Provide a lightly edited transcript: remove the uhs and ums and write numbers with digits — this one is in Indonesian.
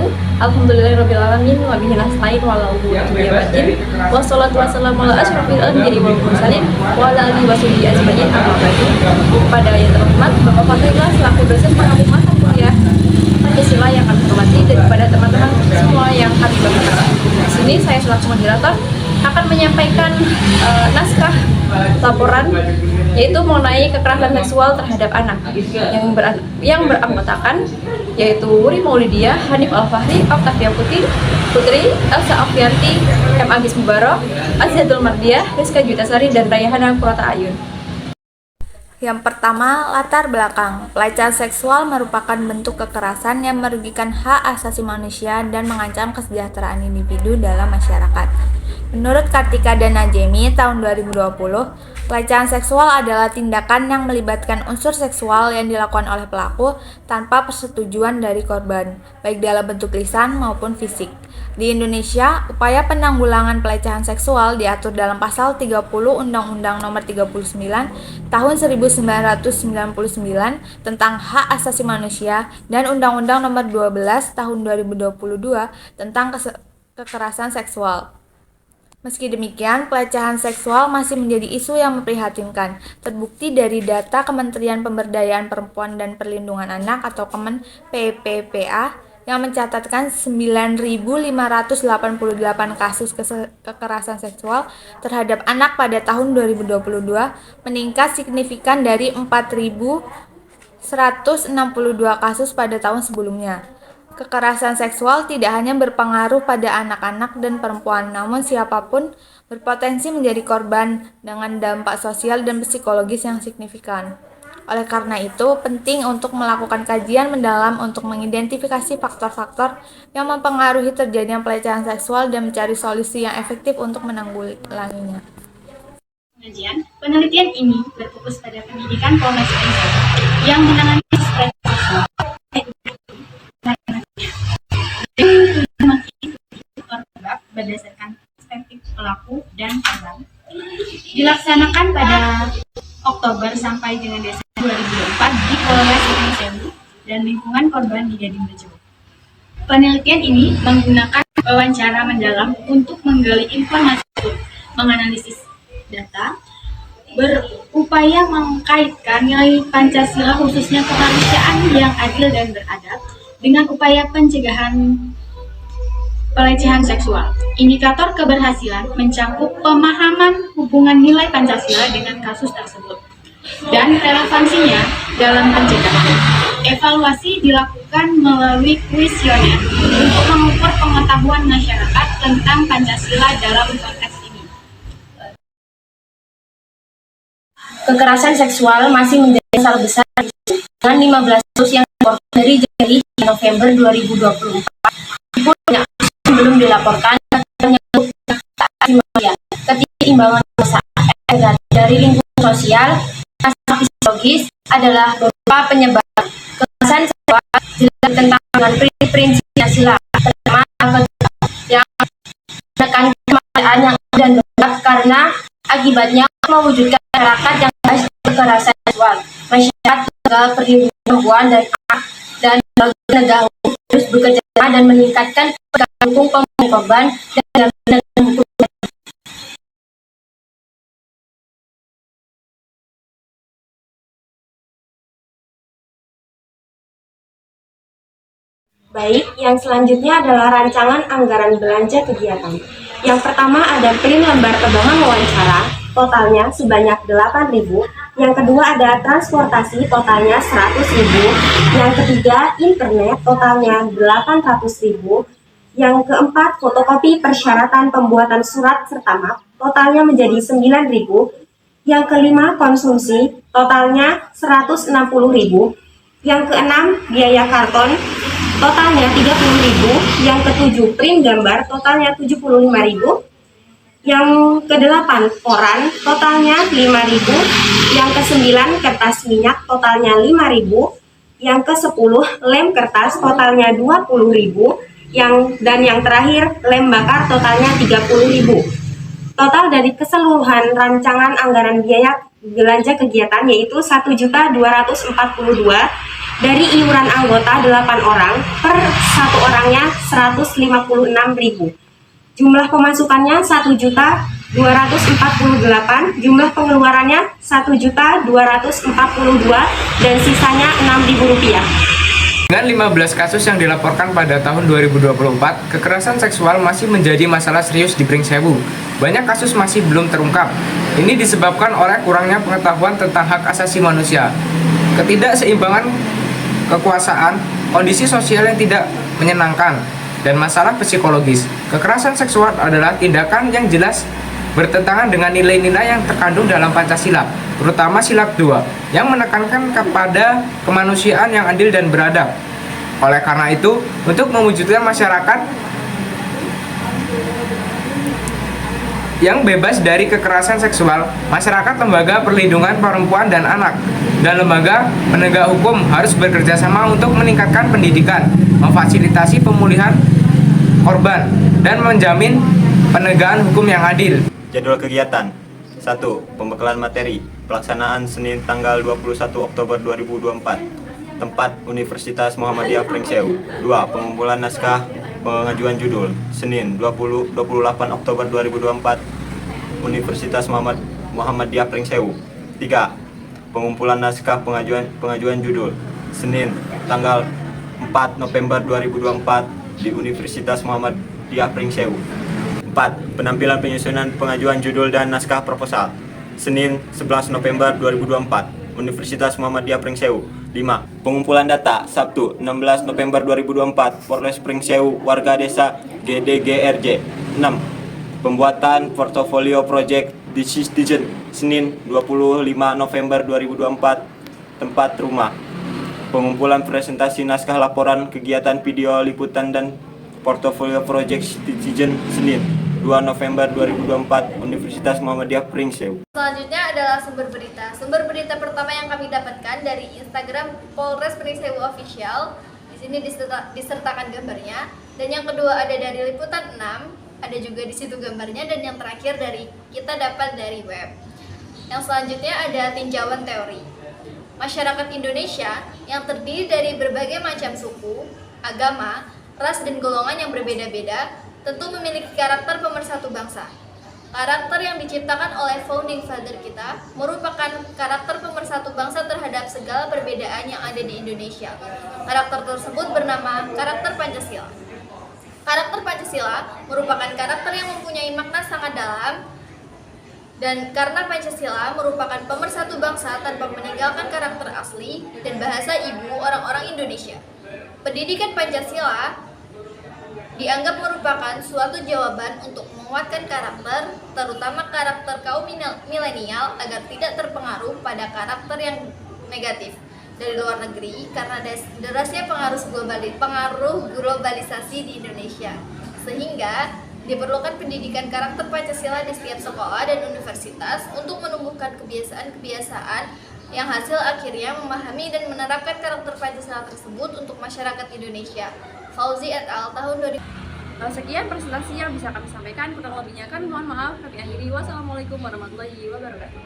wabarakatuh. Alhamdulillahirrabbilalamin wa bihi nasta'in wa ala umuri wassalatu wassalamu ala asyrofil anbiya'i wal mursalin wa ala alihi washabihi ajmain amma ba'du. Pada yang terhormat Bapak Fatihlah selaku dosen pengampu mata kuliah Pancasila yang kami hormati, dan kepada teman-teman semua yang kami banggakan. Di sini saya selaku moderator akan menyampaikan naskah laporan yaitu mengenai kekerasan seksual terhadap anak yang beranggotakan yaitu Wuri Maulidiah, Hanif Al-Fahri, Octavia Putri, Elsa Afianti, M. Agis Mubarok, Azizatul Mardiah, Rizka Jutasari, dan Rayhana Purata Ayun. Yang pertama, latar belakang. Pelecehan seksual merupakan bentuk kekerasan yang merugikan hak asasi manusia dan mengancam kesejahteraan individu dalam masyarakat. Menurut Kartika dan Najemi tahun 2020, pelecehan seksual adalah tindakan yang melibatkan unsur seksual yang dilakukan oleh pelaku tanpa persetujuan dari korban, baik dalam bentuk lisan maupun fisik. Di Indonesia, upaya penanggulangan pelecehan seksual diatur dalam pasal 30 Undang-Undang Nomor 39 Tahun 1999 tentang Hak Asasi Manusia dan Undang-Undang Nomor 12 Tahun 2022 tentang kekerasan seksual. Meski demikian, pelecehan seksual masih menjadi isu yang memprihatinkan. Terbukti dari data Kementerian Pemberdayaan Perempuan dan Perlindungan Anak atau Kemen PPPA yang mencatatkan 9.588 kasus kekerasan seksual terhadap anak pada tahun 2022, meningkat signifikan dari 4.162 kasus pada tahun sebelumnya. Kekerasan seksual tidak hanya berpengaruh pada anak-anak dan perempuan, namun siapapun berpotensi menjadi korban dengan dampak sosial dan psikologis yang signifikan. Oleh karena itu, penting untuk melakukan kajian mendalam untuk mengidentifikasi faktor-faktor yang mempengaruhi terjadinya pelecehan seksual dan mencari solusi yang efektif untuk menanggulanginya. Penelitian ini berfokus pada pendidikan Polres Indonesia yang menangani pelecehan seksual berdasarkan perspektif pelaku dan korban. Dilaksanakan pada Oktober sampai dengan Desember 2004 di Polres Indonesia dan lingkungan korban di Gading Rejo. Penelitian ini menggunakan wawancara mendalam untuk menggali informasi, menganalisis data, berupaya mengkaitkan nilai Pancasila khususnya kemanusiaan yang adil dan beradab dengan upaya pencegahan pelecehan seksual. Indikator keberhasilan mencakup pemahaman hubungan nilai Pancasila dengan kasus tersebut dan relevansinya dalam pencegahan. Evaluasi dilakukan melalui kuesioner untuk mengukur pengetahuan masyarakat tentang Pancasila dalam konteks ini. Kekerasan seksual masih menjadi masalah besar dengan 15 kasus yang dilaporkan dari Januari hingga November 2024. Banyak belum dilaporkan menyangkut hak asasi manusia, ketimbangan massa dari lingkungan sosial. Masalah psikologis adalah berupa penyebaran kekerasan seksual jelas tentang dengan prinsip Pancasila. Pertama, yang menekan kemanusiaan yang dan berat karena akibatnya mewujudkan masyarakat yang bebas kekerasan seksual. Masyarakat lembaga perlindungan perempuan dan anak dan negara harus bekerja sama dan meningkatkan penegakan hukum korban dan penegakan hukum. Baik, yang selanjutnya adalah rancangan anggaran belanja kegiatan. Yang pertama ada print lembar tebangan wawancara, totalnya sebanyak 8.000. Yang kedua ada transportasi, totalnya 100.000. Yang ketiga internet, totalnya 800.000. Yang keempat fotokopi persyaratan pembuatan surat serta map, totalnya menjadi 9.000. Yang kelima konsumsi, totalnya 160.000. Yang keenam biaya karton, totalnya 30.000. Yang ketujuh print gambar, totalnya 75.000. Yang kedelapan koran, totalnya 5.000. Yang kesembilan kertas minyak, totalnya 5.000. Yang kesepuluh lem kertas, totalnya 20.000. Dan yang terakhir lem bakar, totalnya 30.000. Total dari keseluruhan rancangan anggaran biaya belanja kegiatan yaitu 1.242 dari iuran anggota 8 orang per satu orangnya 156.000. Jumlah pemasukannya 1.248.000, jumlah pengeluarannya 1.242, dan sisanya Rp6.000. Dengan 15 kasus yang dilaporkan pada tahun 2024, kekerasan seksual masih menjadi masalah serius di Pringsewu. Banyak kasus masih belum terungkap. Ini disebabkan oleh kurangnya pengetahuan tentang hak asasi manusia, ketidakseimbangan kekuasaan, kondisi sosial yang tidak menyenangkan, dan masalah psikologis. Kekerasan seksual adalah tindakan yang jelas bertentangan dengan nilai-nilai yang terkandung dalam Pancasila, terutama Sila 2, yang menekankan kepada kemanusiaan yang adil dan beradab. Oleh karena itu, untuk mewujudkan masyarakat yang bebas dari kekerasan seksual, masyarakat, lembaga perlindungan perempuan dan anak, dan lembaga penegak hukum harus bekerja sama untuk meningkatkan pendidikan, memfasilitasi pemulihan korban, dan menjamin penegakan hukum yang adil. Jadwal kegiatan 1. Pembekalan materi. Pelaksanaan Senin tanggal 21 Oktober 2024. Tempat Universitas Muhammadiyah Pringsewu. 2. Pengumpulan naskah pengajuan judul. Senin 28 Oktober 2024. Universitas Muhammadiyah Pringsewu. 3. Pengumpulan naskah pengajuan judul. Senin tanggal 4 November 2024 di Universitas Muhammadiyah Pringsewu. 4. Penampilan penyusunan pengajuan judul dan naskah proposal. Senin 11 November 2024 Universitas Muhammadiyah Pringsewu. 5. Pengumpulan data Sabtu 16 November 2024 Polres Pringsewu warga desa GDGRJ. 6. Pembuatan portofolio project Citizen Senin 25 November 2024 tempat rumah. Pengumpulan presentasi naskah laporan kegiatan video liputan dan portofolio project Citizen Senin 2 November 2024 Universitas Muhammadiyah Pringsewu. Selanjutnya adalah sumber berita. Sumber berita pertama yang kami dapatkan dari Instagram Polres Pringsewu Official. Di sini disertakan gambarnya. Dan yang kedua ada dari Liputan 6, ada juga di situ gambarnya, dan yang terakhir kita dapat dari web. Yang selanjutnya ada tinjauan teori. Masyarakat Indonesia yang terdiri dari berbagai macam suku, agama, ras dan golongan yang berbeda-beda tentu memiliki karakter pemersatu bangsa. Karakter yang diciptakan oleh founding father kita merupakan karakter pemersatu bangsa terhadap segala perbedaan yang ada di Indonesia. Karakter tersebut bernama karakter Pancasila. Karakter Pancasila merupakan karakter yang mempunyai makna sangat dalam, dan karena Pancasila merupakan pemersatu bangsa tanpa meninggalkan karakter asli dan bahasa ibu orang-orang Indonesia. Pendidikan Pancasila dianggap merupakan suatu jawaban untuk menguatkan karakter, terutama karakter kaum milenial agar tidak terpengaruh pada karakter yang negatif dari luar negeri karena derasnya pengaruh globalisasi di Indonesia. Sehingga diperlukan pendidikan karakter Pancasila di setiap sekolah dan universitas untuk menumbuhkan kebiasaan-kebiasaan yang hasil akhirnya memahami dan menerapkan karakter Pancasila tersebut untuk masyarakat Indonesia. Fauzi et al. Tahun 2000. Sekian presentasi yang bisa kami sampaikan. Kurang lebihnya kan mohon maaf. Kami akhiri. Wassalamualaikum warahmatullahi wabarakatuh.